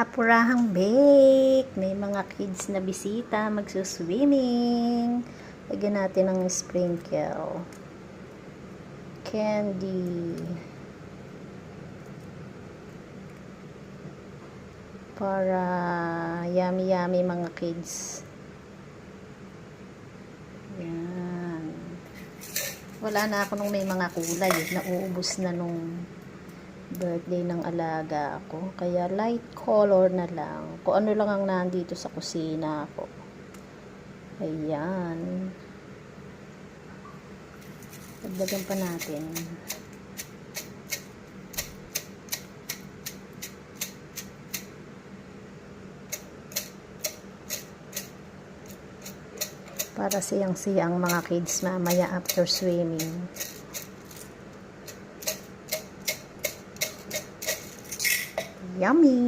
Apurahang bake. May mga kids na bisita magsuswimming. Lagyan natin ng sprinkle. Candy. Para yummy mga kids. Yan. Wala na ako nung may mga kulay. Nauubos na nung birthday ng alaga ako. Kaya light color na lang. Kung ano lang ang nandito sa kusina ko. Ayan. Dagdagan pa natin. Para siyang-siyang mga kids mamaya after swimming. Yummy!